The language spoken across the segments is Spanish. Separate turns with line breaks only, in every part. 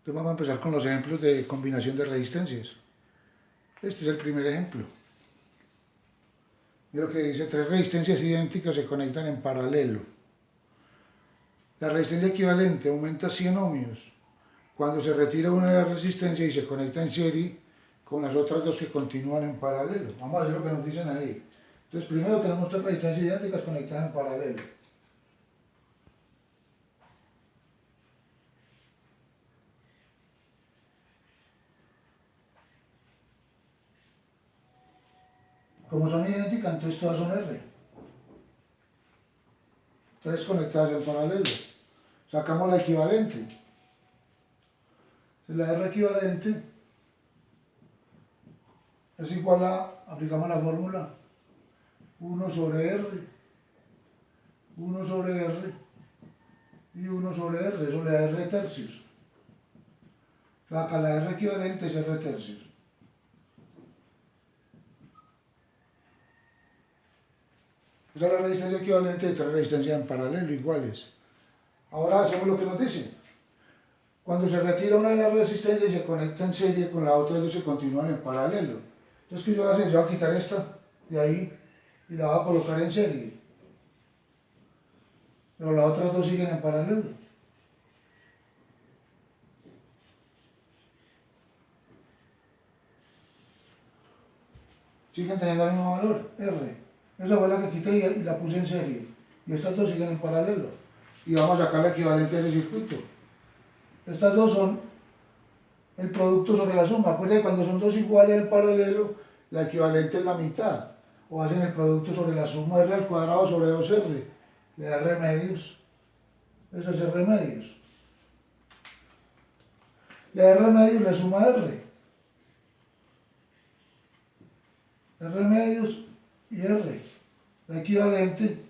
Entonces vamos a empezar con los ejemplos de combinación de resistencias. Este es el primer ejemplo. Mira lo que dice, tres resistencias idénticas se conectan en paralelo. La resistencia equivalente aumenta 100 ohmios cuando se retira una de las resistencias y se conecta en serie con las otras dos que continúan en paralelo. Vamos a ver lo que nos dicen ahí. Entonces primero tenemos tres resistencias idénticas conectadas en paralelo. Como son idénticas, entonces todas son R. Tres conectadas en paralelo. Sacamos la equivalente. La R equivalente es igual a, aplicamos la fórmula, 1 sobre R, 1 sobre R y 1 sobre R, eso le da R tercios. Acá la R equivalente es R tercios. Esa es la resistencia equivalente de tres resistencias en paralelo iguales. Ahora hacemos lo que nos dice. Cuando se retira una de las resistencias y se conecta en serie con la otra, ellos se continúan en paralelo. Entonces, ¿qué yo voy a hacer? Yo voy a quitar esta de ahí y la voy a colocar en serie. Pero las otras dos siguen en paralelo. Siguen teniendo el mismo valor, R. Esa fue la que quité y la puse en serie. Y estas dos siguen en paralelo. Y vamos a sacar la equivalente de ese circuito. Estas dos son el producto sobre la suma. Acuérdense que cuando son dos iguales en paralelo, la equivalente es la mitad. O hacen el producto sobre la suma R al cuadrado sobre 2R. Le da R medios. Eso es R medios. Le da R medios le suma R. R medios y R. La equivalente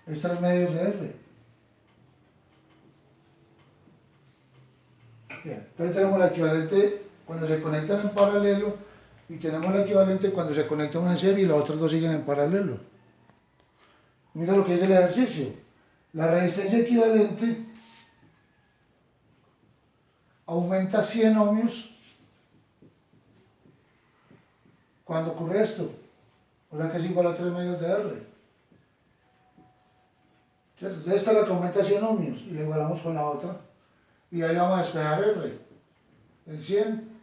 es 3 medios de R. Bien, entonces tenemos la equivalente cuando se conectan en paralelo y tenemos la equivalente cuando se conecta una en serie y las otras dos siguen en paralelo. Mira lo que dice el ejercicio. La resistencia equivalente aumenta 100 ohmios cuando ocurre esto. O sea que es igual a 3 medios de R. ¿Cierto? Entonces esta es la que aumenta 100 ohmios y la igualamos con la otra. Y ahí vamos a despejar R. El 100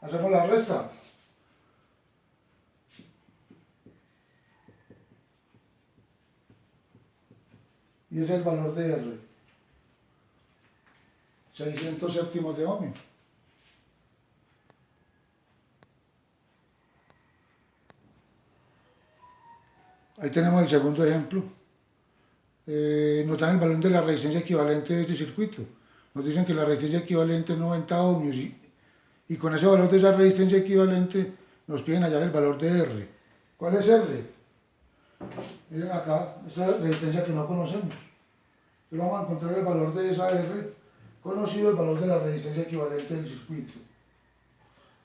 hacemos la resta. Y es el valor de R. 600 séptimos de ohmio. Ahí tenemos el segundo ejemplo. Nos dan el valor de la resistencia equivalente de este circuito. Nos dicen que la resistencia equivalente es 90 ohmios y con ese valor de esa resistencia equivalente nos piden hallar el valor de R. ¿Cuál es R? Miren acá, esta resistencia que no conocemos. Entonces vamos a encontrar el valor de esa R, conocido el valor de la resistencia equivalente del circuito.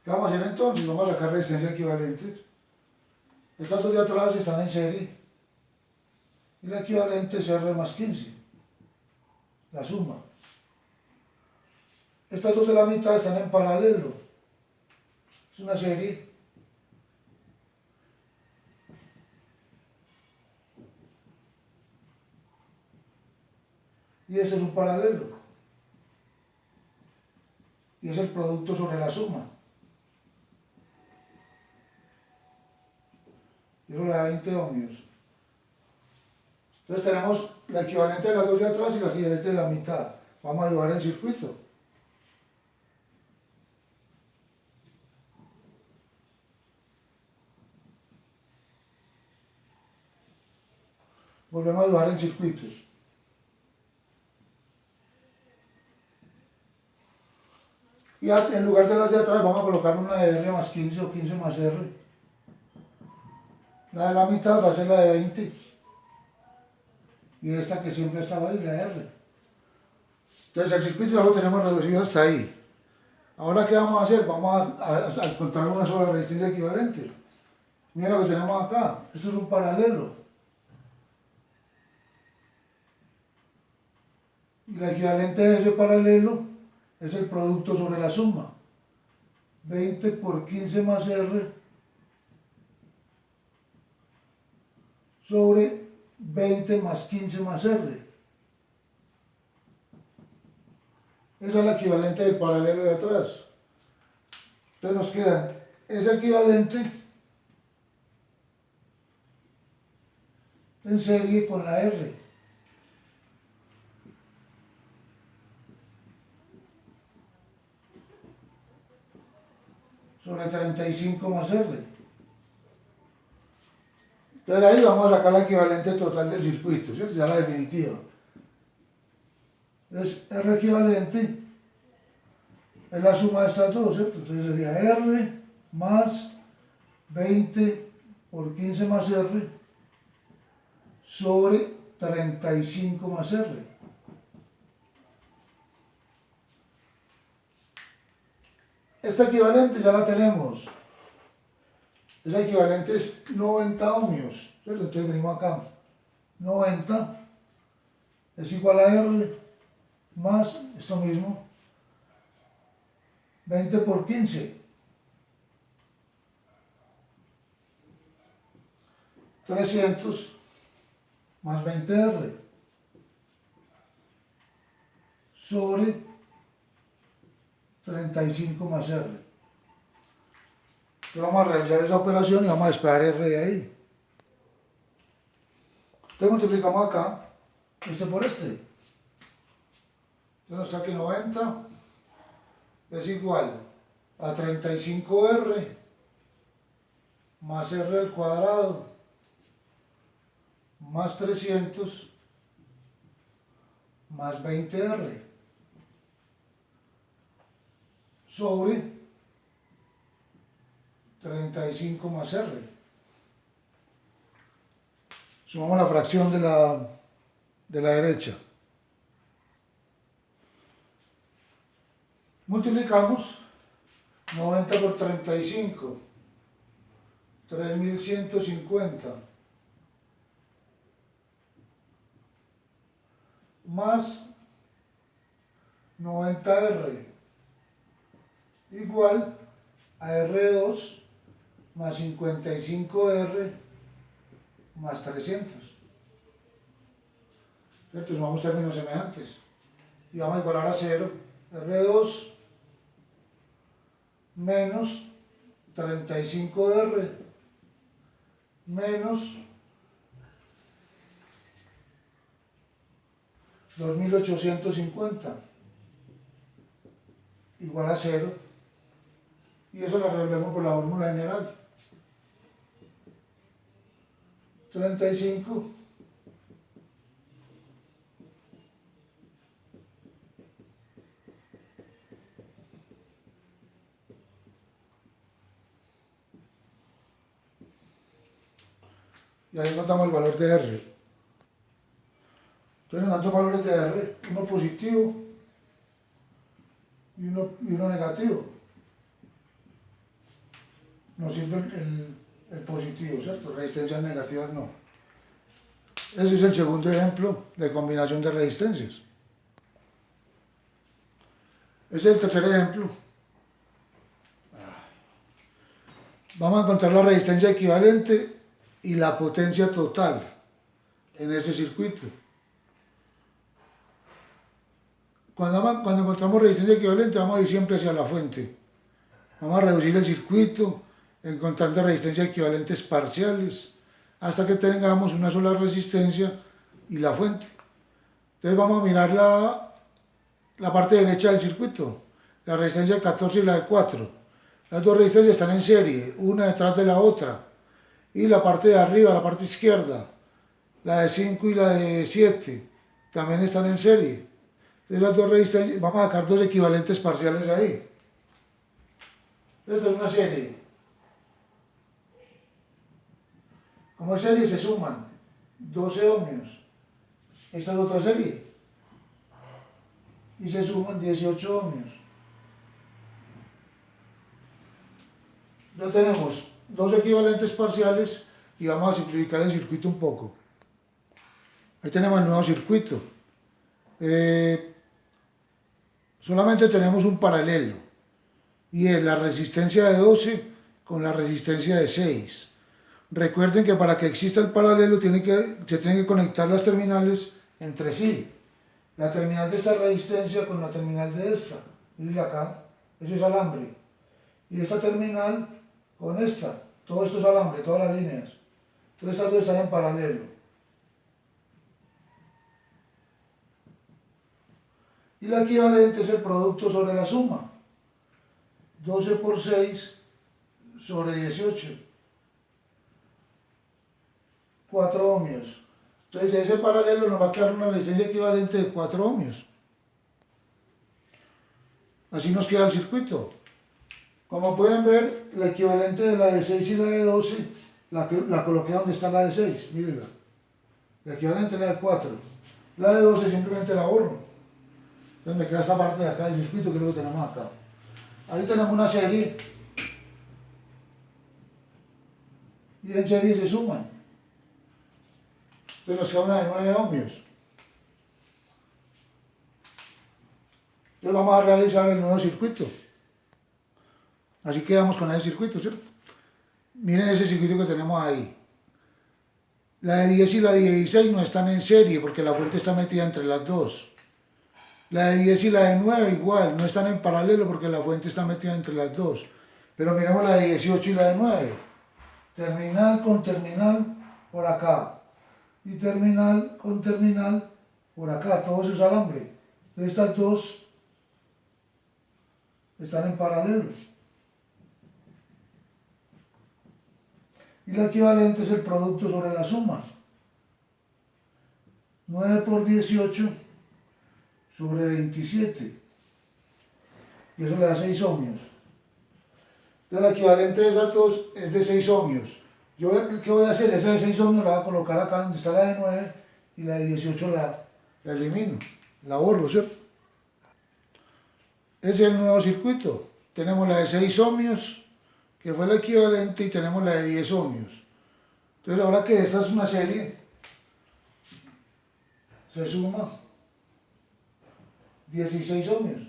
¿Qué vamos a hacer entonces? Vamos a sacar resistencias equivalentes. Estas dos de atrás están en serie. Y la equivalente es R más 15. La suma. Estas dos de la mitad están en paralelo. Es una serie. Y este es un paralelo. Y es el producto sobre la suma. Y eso le da 20 ohmios. Entonces tenemos la equivalente de las dos de atrás y la equivalente de la mitad. Vamos a dibujar el circuito. Volvemos a dibujar el circuito. Y en lugar de las de atrás vamos a colocar una de R más 15 o 15 más R. La de la mitad va a ser la de 20. Y esta que siempre estaba ahí, la R. Entonces el circuito ya lo tenemos reducido hasta ahí. Ahora, ¿qué vamos a hacer? Vamos a encontrar una sola resistencia equivalente. Mira lo que tenemos acá. Esto es un paralelo. Y la equivalente de ese paralelo es el producto sobre la suma. 20 por 15 más R sobre 20 más 15 más R. Esa es la equivalente del paralelo de atrás. Entonces nos queda esa equivalente en serie con la R. Sobre 35 más R. Entonces ahí vamos a sacar la equivalente total del circuito, ¿cierto? Ya la definitiva. Entonces R equivalente es la suma de estas dos, ¿cierto? Entonces sería R más 20 por 15 más R sobre 35 más R. Esta equivalente ya la tenemos. Esa equivalente es 90 ohmios, ¿cierto? Entonces venimos acá. 90 es igual a R más esto mismo. 20 por 15. 300 más 20R sobre 35 más R. Entonces vamos a realizar esa operación y vamos a despejar R de ahí. Entonces multiplicamos acá, este por este. Entonces nos está que 90 es igual a 35R más R al cuadrado más 300 más 20R sobre 35 más R. Sumamos la fracción de la derecha. Multiplicamos 90 por 35, 3150, más 90R igual a R2 más 55R más 300. ¿Cierto? Sumamos términos semejantes y vamos a igualar a 0. R2 menos 35R menos 2850 igual a 0, y eso lo resolvemos por la fórmula general. 35 y ahí encontramos el valor de R. Entonces nos dan dos valores de R, uno positivo y uno negativo. Nos sirve el positivo, ¿cierto? Resistencias negativas no. Ese es el segundo ejemplo de combinación de resistencias. Ese es el tercer ejemplo. Vamos a encontrar la resistencia equivalente y la potencia total en ese circuito. Cuando encontramos resistencia equivalente, vamos a ir siempre hacia la fuente. Vamos a reducir el circuito, encontrando resistencias equivalentes parciales, hasta que tengamos una sola resistencia y la fuente. Entonces vamos a mirar la parte derecha del circuito, la resistencia de 14 y la de 4. Las dos resistencias están en serie, una detrás de la otra. Y la parte de arriba, la parte izquierda, la de 5 y la de 7, también están en serie. Entonces las dos resistencias, vamos a sacar dos equivalentes parciales ahí. Esta es una serie. Como serie se suman 12 ohmios. Esta es otra serie. Y se suman 18 ohmios. ya tenemos dos equivalentes parciales y vamos a simplificar el circuito un poco. Ahí tenemos el nuevo circuito. Solamente tenemos un paralelo y es la resistencia de 12 con la resistencia de 6. Recuerden que para que exista el paralelo se tienen que conectar las terminales entre sí. La terminal de esta resistencia con la terminal de esta. Miren acá, eso es alambre. Y esta terminal con esta. Todo esto es alambre, todas las líneas. Entonces estas dos están en paralelo. Y la equivalente es el producto sobre la suma. 12 por 6 sobre 18. 4 ohmios. Entonces de ese paralelo nos va a quedar una resistencia equivalente de 4 ohmios. Así nos queda el circuito. Como pueden ver, la equivalente de la de 6 y la de 12, la coloqué donde está la de 6, mírenla. La equivalente es la de 4. La de 12 simplemente la borro. Entonces me queda esta parte de acá del circuito, que es lo que tenemos acá. Ahí tenemos una serie. Y en serie se suman. Entonces nos queda una de 9 ohmios. Entonces vamos a realizar el nuevo circuito. Así quedamos con ese circuito, ¿cierto? Miren ese circuito que tenemos ahí. La de 10 y la de 16 no están en serie porque la fuente está metida entre las dos. La de 10 y la de 9 igual, no están en paralelo porque la fuente está metida entre las dos. Pero miremos la de 18 y la de 9. Terminal con terminal por acá. Y terminal con terminal por acá. Todo eso es alambre. Estas dos están en paralelo. Y la equivalente es el producto sobre la suma. 9 por 18 sobre 27. Y eso le da 6 ohmios. Entonces la equivalente de esas dos es de 6 ohmios. Yo, ¿qué voy a hacer? Esa de 6 ohmios la voy a colocar acá donde está la de 9 y la de 18 la elimino. La borro, ¿cierto? Ese es el nuevo circuito. Tenemos la de 6 ohmios, que fue la equivalente, y tenemos la de 10 ohmios. Entonces ahora que esta es una serie, se suma 16 ohmios.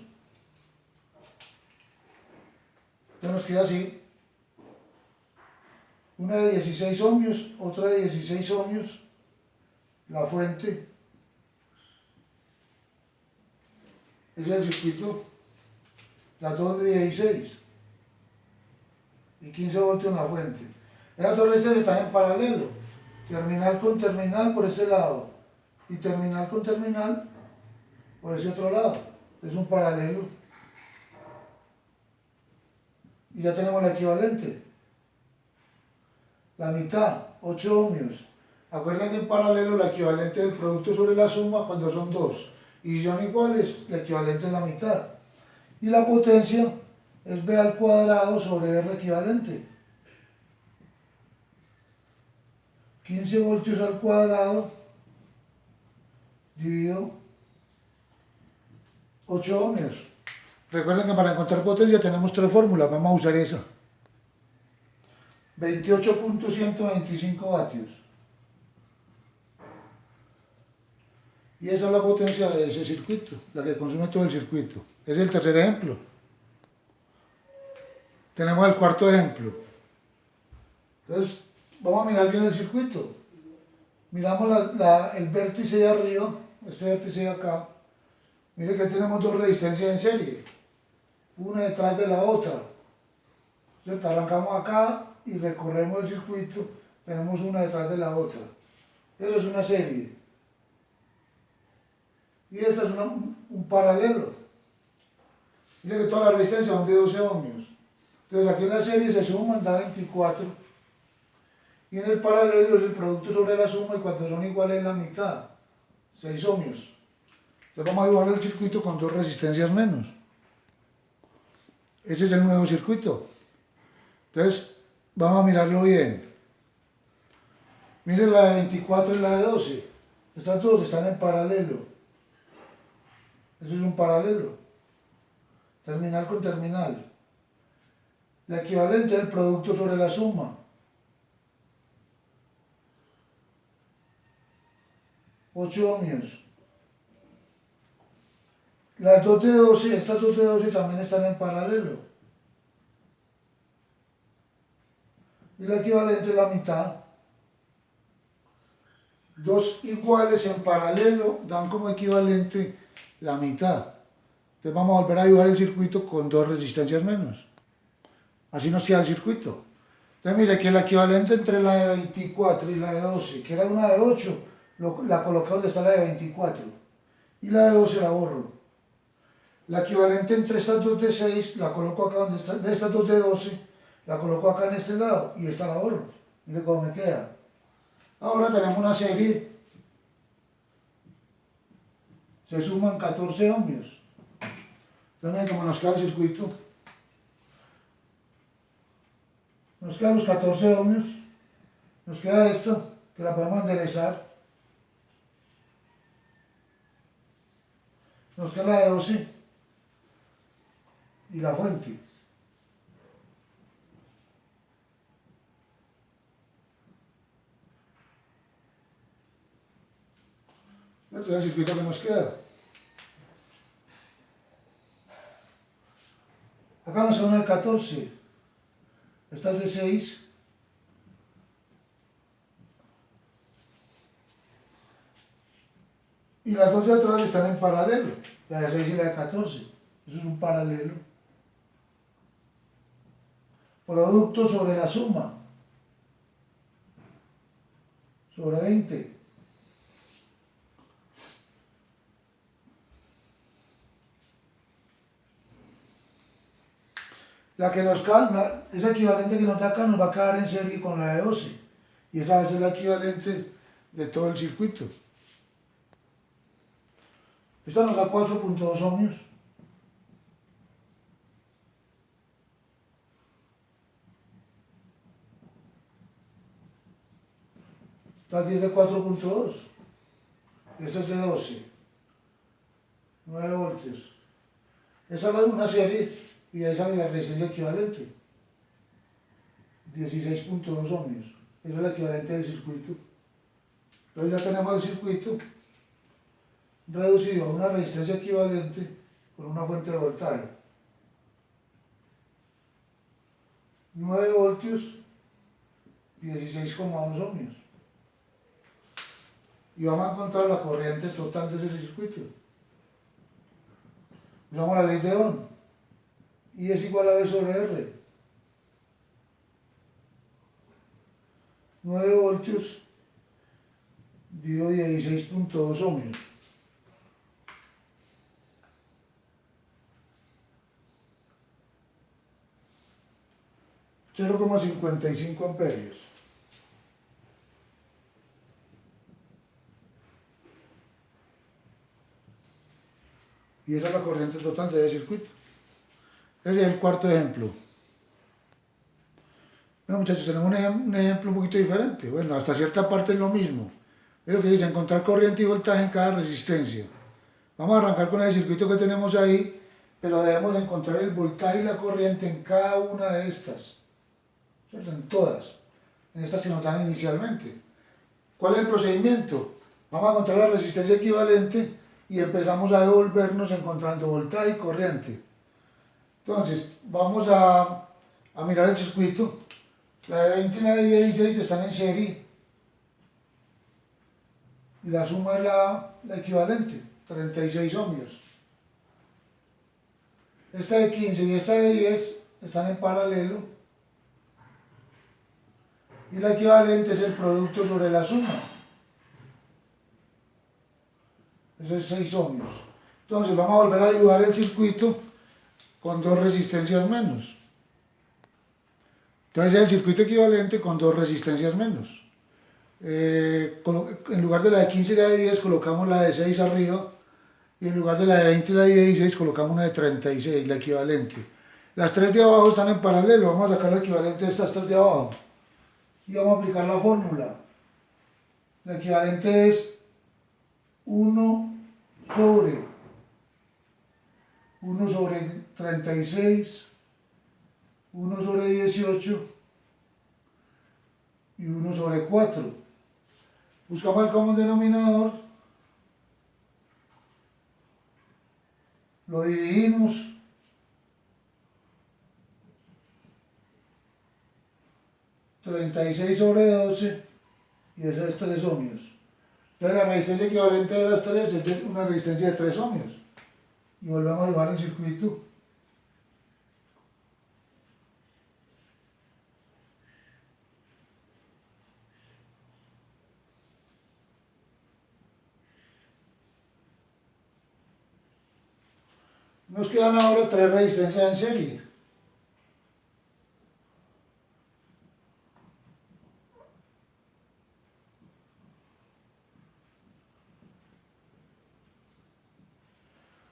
Entonces nos queda así. Una de 16 ohmios, otra de 16 ohmios, la fuente. Ese es el circuito. Las dos de 16 y 15 voltios en la fuente. Esas dos resistencias están en paralelo, terminal con terminal por este lado y terminal con terminal por ese otro lado. Es un paralelo. Y ya tenemos la equivalente. La mitad, 8 ohmios. Acuérdense que en paralelo la equivalente del producto sobre la suma cuando son dos. Y si son iguales, la equivalente es la mitad. Y la potencia es B al cuadrado sobre R equivalente. 15 voltios al cuadrado dividido 8 ohmios. Recuerden que para encontrar potencia tenemos tres fórmulas, vamos a usar esa. 28.125 vatios. Y esa es la potencia de ese circuito, la que consume todo el circuito. Es el tercer ejemplo. Tenemos el cuarto ejemplo. Entonces, vamos a mirar bien el circuito. Miramos el vértice de arriba, este vértice de acá. Mire que tenemos dos resistencias en serie, una detrás de la otra. ¿Cierto? Arrancamos acá y recorremos el circuito, tenemos una detrás de la otra. Eso es una serie. Y esta es un paralelo. Mire que todas las resistencias son de 12 ohmios. Entonces aquí en la serie se suman, da 24. Y en el paralelo es el producto sobre la suma y cuando son iguales la mitad, 6 ohmios. Entonces vamos a dibujar el circuito con dos resistencias menos. Ese es el nuevo circuito. Entonces vamos a mirarlo bien. Miren la de 24 y la de 12. Estas dos están en paralelo. Eso es un paralelo. Terminal con terminal. La equivalente es el producto sobre la suma. 8 ohmios. Las dos de 12, estas dos de 12 también están en paralelo. Y la equivalente es la mitad. Dos iguales en paralelo dan como equivalente la mitad. Entonces vamos a volver a dibujar el circuito con dos resistencias menos. Así nos queda el circuito. Entonces mire que el equivalente entre la de 24 y la de 12, que era una de 8, la coloqué donde está la de 24. Y la de 12 la borro. La equivalente entre estas dos de 6 la coloco acá donde está, de estas dos de 12, la coloco acá en este lado y esta la borro. Mire cómo me queda. Ahora tenemos una serie. Se suman 14 ohmios. Entonces miren cómo nos queda el circuito. Nos quedan los 14 ohmios. Nos queda esto, que la podemos enderezar. Nos queda la de 12 y la fuente. Este es el circuito que nos queda. Acá nos queda una de 14. Esta es de 6. Y las dos de atrás están en paralelo. La de 6 y la de 14. Eso es un paralelo. Producto sobre la suma. Sobre 20. La que nos cae, esa equivalente que nos da acá nos va a quedar en serie con la de 12. Y esa va a ser la equivalente de todo el circuito. Esta nos da 4.2 ohmios. Esta aquí es de 4.2. Esta es de 12. 9 voltios. Esa es una serie y esa es la resistencia equivalente. 16.2 ohmios. Esa es la equivalente del circuito. Entonces ya tenemos el circuito reducido a una resistencia equivalente con una fuente de voltaje. 9 voltios, 16,2 ohmios. Y vamos a encontrar la corriente total de ese circuito. Usamos la ley de Ohm. I es igual a V sobre R. 9 voltios dio 16.2 ohmios. 0,55 amperios. Y esa es la corriente total de ese circuito. Ese es el cuarto ejemplo. Bueno, muchachos, tenemos un ejemplo un poquito diferente. Bueno, hasta cierta parte es lo mismo. Es lo que dice, encontrar corriente y voltaje en cada resistencia. Vamos a arrancar con el circuito que tenemos ahí, pero debemos encontrar el voltaje y la corriente en cada una de estas. ¿Cierto? En todas. En estas que nos dan inicialmente. ¿Cuál es el procedimiento? Vamos a encontrar la resistencia equivalente y empezamos a devolvernos encontrando voltaje y corriente. Entonces, vamos a mirar el circuito. La de 20 y la de 16 están en serie. Y la suma es la equivalente, 36 ohmios. Esta de 15 y esta de 10 están en paralelo. Y la equivalente es el producto sobre la suma. Eso es 6 ohmios. Entonces vamos a volver a dibujar el circuito con dos resistencias menos. Entonces es el circuito equivalente con dos resistencias menos. En lugar de la de 15 y la de 10 colocamos la de 6 arriba y en lugar de la de 20 y la de 16 colocamos una de 36, la equivalente. Las tres de abajo están en paralelo, vamos a sacar la equivalente de estas tres de abajo y vamos a aplicar la fórmula. La equivalente es 1 sobre 36 1 sobre 18 y 1 sobre 4. Buscamos el común denominador, lo dividimos, (36 sobre 12) y eso es 3 ohmios. Entonces la resistencia equivalente de las 3 es una resistencia de 3 ohmios. Y volvemos a dibujar el circuito. Nos quedan ahora 3 resistencias en serie.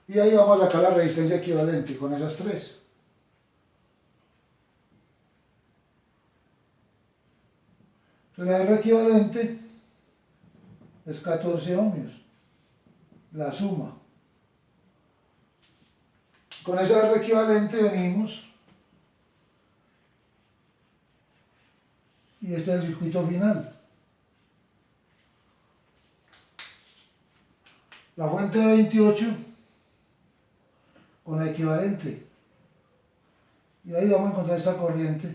Y ahí vamos a sacar la resistencia equivalente con esas 3. Entonces la R equivalente es 14 ohmios, la suma. Con esa R equivalente venimos y este es el circuito final. La fuente de 28 con la equivalente. Y ahí vamos a encontrar esta corriente.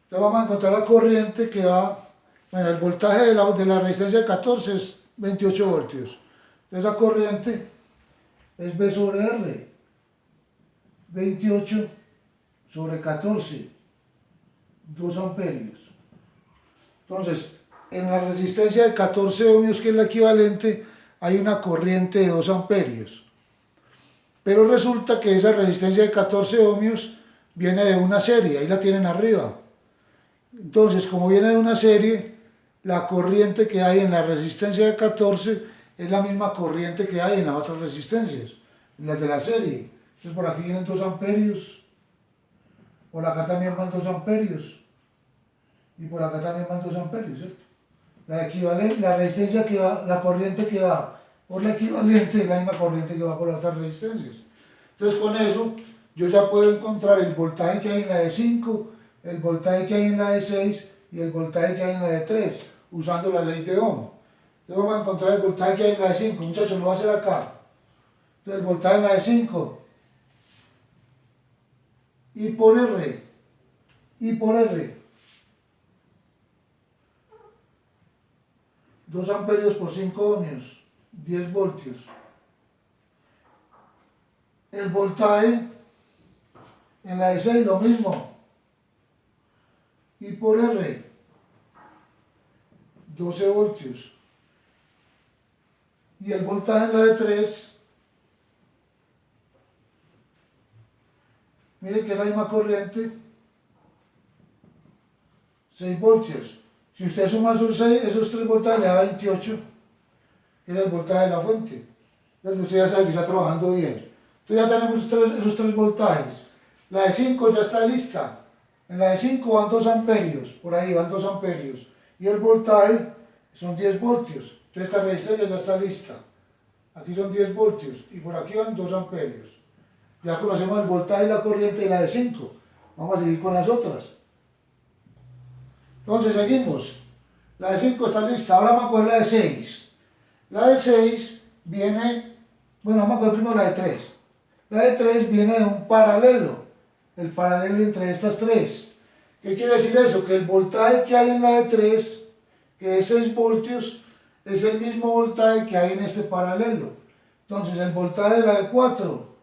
Entonces vamos a encontrar la corriente que va, bueno, el voltaje de la resistencia de 14 es 28 voltios. Entonces la corriente es V sobre R, 28 sobre 14, 2 amperios. Entonces, en la resistencia de 14 ohmios, que es la equivalente, hay una corriente de 2 amperios. Pero resulta que esa resistencia de 14 ohmios viene de una serie, ahí la tienen arriba. Entonces, como viene de una serie, la corriente que hay en la resistencia de 14 es la misma corriente que hay en las otras resistencias, en las de la serie. Entonces, por aquí vienen 2 amperios, por acá también van 2 amperios, y por acá también van 2 amperios, ¿cierto? La resistencia que va, la corriente que va por la equivalente es la misma corriente que va por las otras resistencias. Entonces con eso yo ya puedo encontrar el voltaje que hay en la de 5, el voltaje que hay en la de 6 y el voltaje que hay en la de 3, usando la ley de Ohm. Entonces vamos a encontrar el voltaje que hay en la de 5, muchachos, lo voy a hacer acá. Entonces el voltaje en la de 5, I por R, I por R, 2 amperios por 5 ohmios, 10 voltios. El voltaje en la de 6 lo mismo, I por R, 12 voltios. Y el voltaje en la de 3, mire que es la misma corriente, 6 voltios. Si usted suma esos 3 voltajes le da 28, que es el voltaje de la fuente. Entonces usted ya sabe que está trabajando bien. Entonces ya tenemos esos 3 voltajes. La de 5 ya está lista. En la de 5 van 2 amperios, por ahí van 2 amperios. Y el voltaje son 10 voltios. Entonces esta resistencia ya está lista. Aquí son 10 voltios y por aquí van 2 amperios. Ya conocemos el voltaje y la corriente de la de 5. Vamos a seguir con las otras. Entonces seguimos. La de 5 está lista. Ahora vamos a coger la de 6. La de 6 viene, bueno, vamos a coger primero la de 3. La de 3 viene de un paralelo. El paralelo entre estas 3. ¿Qué quiere decir eso? Que el voltaje que hay en la de 3, que es 6 voltios, es el mismo voltaje que hay en este paralelo. Entonces el voltaje de la de 4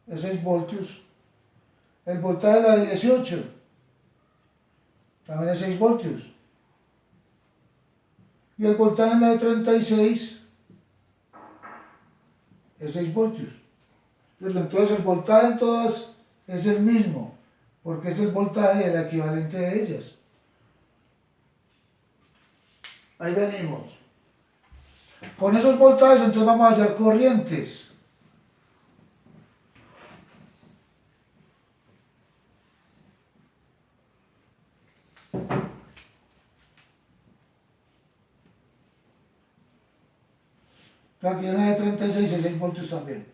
es 6 voltios. El voltaje de la de 18 también es 6 voltios. Y el voltaje en la de 36 es 6 voltios. Entonces el voltaje en todas es el mismo, porque es el voltaje del equivalente de ellas. Ahí venimos. Con esos voltajes entonces vamos a hallar corrientes. Aquí en la de 36 es 6 voltios también.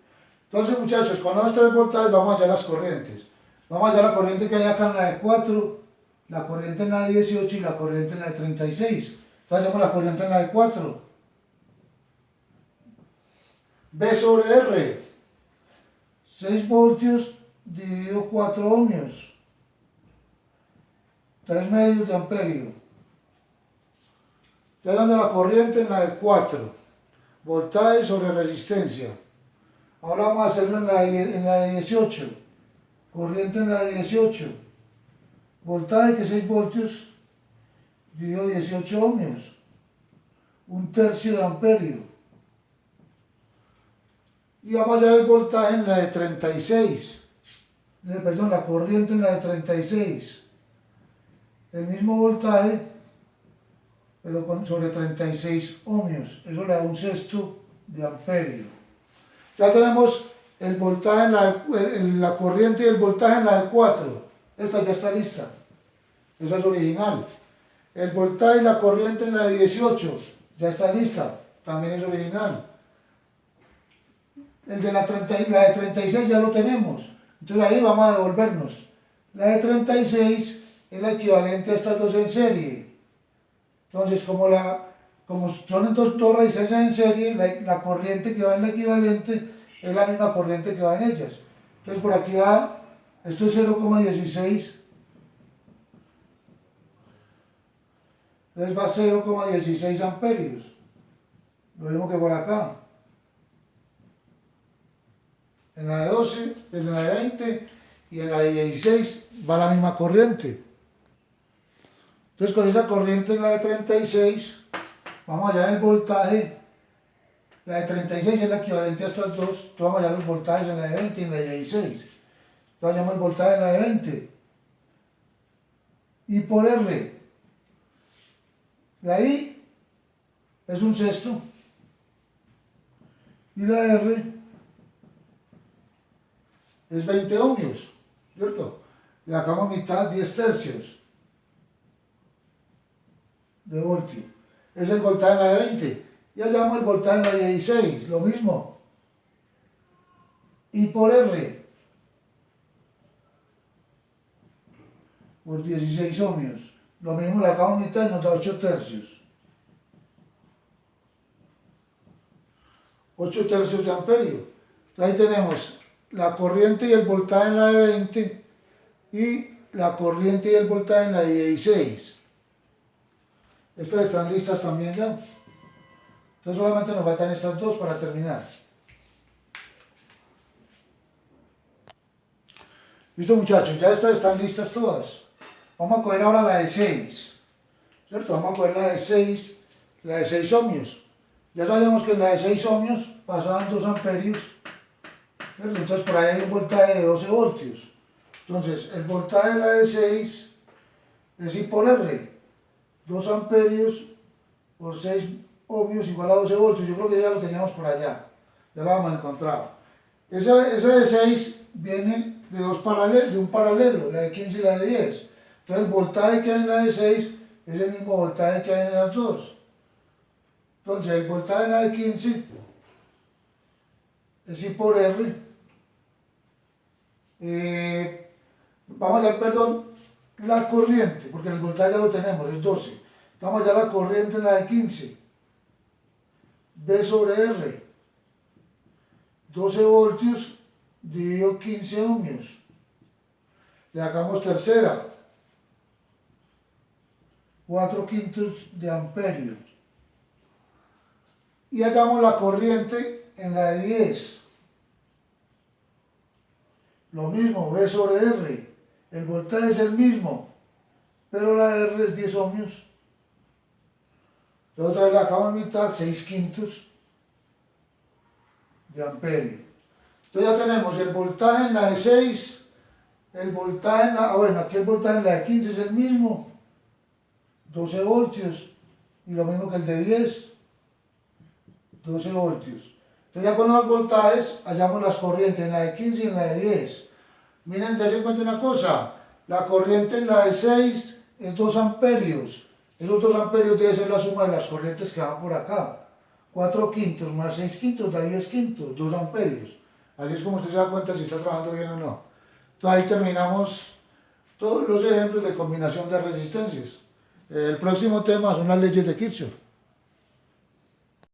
Entonces, muchachos, con los 3 voltajes vamos a hallar las corrientes. Vamos a hallar la corriente que hay acá en la de 4, la corriente en la de 18 y la corriente en la de 36. Entonces, hallamos la corriente en la de 4. B sobre R, 6 voltios dividido 4 ohmios, 3 medios de amperio. Estoy dando la corriente en la de 4, voltaje sobre resistencia. Ahora vamos a hacerlo en la de 18, corriente en la de 18, voltaje que 6 voltios dividido 18 ohmios, 1/3 de amperio. Y vamos a hallar el voltaje en la de 36, perdón, la corriente en la de 36. El mismo voltaje, pero sobre 36 ohmios. Eso le da 1/6 de amperio. Ya tenemos el voltaje en la corriente y el voltaje en la de 4. Esta ya está lista. Esa es original. El voltaje y la corriente en la de 18 ya está lista. También es original. El de la de 36 ya lo tenemos. Entonces ahí vamos a devolvernos. La de 36 es la equivalente a estas dos en serie. Entonces, como son dos resistencias en serie, la corriente que va en la equivalente es la misma corriente que va en ellas. Entonces, por aquí va, esto es 0,16. Entonces va a 0,16 amperios. Lo mismo que por acá. En la de 12, en la de 20 y en la de 16 va la misma corriente. Entonces con esa corriente en la de 36 vamos a hallar el voltaje. La de 36 es la equivalente a estas dos. Entonces vamos a hallar los voltajes en la de 20 y en la de 16. Entonces hallamos el voltaje en la de 20. I por R. La I es 1/6. Y la R es 20 ohmios, ¿cierto? Le sacamos mitad, 10/3 de voltio. Es el voltaje en la de 20. Y hallamos el voltaje en la de 16, lo mismo. I por R, por 16 ohmios. Lo mismo le sacamos mitad y nos da 8/3. 8/3 de amperio. Entonces ahí tenemos la corriente y el voltaje en la de 20 y la corriente y el voltaje en la de 16. Estas están listas también ya. Entonces solamente nos faltan estas dos para terminar. Listo, muchachos, ya estas están listas todas. Vamos a coger ahora la de 6. ¿Cierto? Vamos a coger la de 6 ohmios. Ya sabemos que en la de 6 ohmios pasaban 2 amperios. ¿Cierto? Entonces por ahí hay un voltaje de 12 voltios. Entonces el voltaje de la de 6 es I por R. 2 amperios por 6 ohmios igual a 12 voltios. Yo creo que ya lo teníamos por allá. Ya lo vamos a encontrar. Esa de 6 viene de un paralelo, la de 15 y la de 10. Entonces el voltaje que hay en la de 6 es el mismo voltaje que hay en las dos. Entonces el voltaje en la de 15 es I por R. Vamos a ver, perdón, la corriente, porque el voltaje ya lo tenemos, es 12. Vamos allá la corriente en la de 15. B sobre R. 12 voltios dividido 15 ohmios. Le sacamos tercera. 4/5 de amperio. Y hallamos la corriente en la de 10. Lo mismo, B sobre R. El voltaje es el mismo, pero la R es 10 ohmios. Entonces otra vez la acabo en mitad, 6/5 de amperio. Entonces ya tenemos el voltaje en la de 6, el voltaje en la, bueno, aquí el voltaje en la de 15 es el mismo, 12 voltios, y lo mismo que el de 10, 12 voltios. Entonces ya con los voltajes hallamos las corrientes en la de 15 y en la de 10. Miren, dense cuenta una cosa, la corriente en la de 6 es 2 amperios. Esos 2 amperios debe ser la suma de las corrientes que van por acá. 4/5 más 6/5 da 10/5, 2 amperios. Así es como usted se da cuenta si está trabajando bien o no. Entonces ahí terminamos todos los ejemplos de combinación de resistencias. El próximo tema son las leyes de Kirchhoff.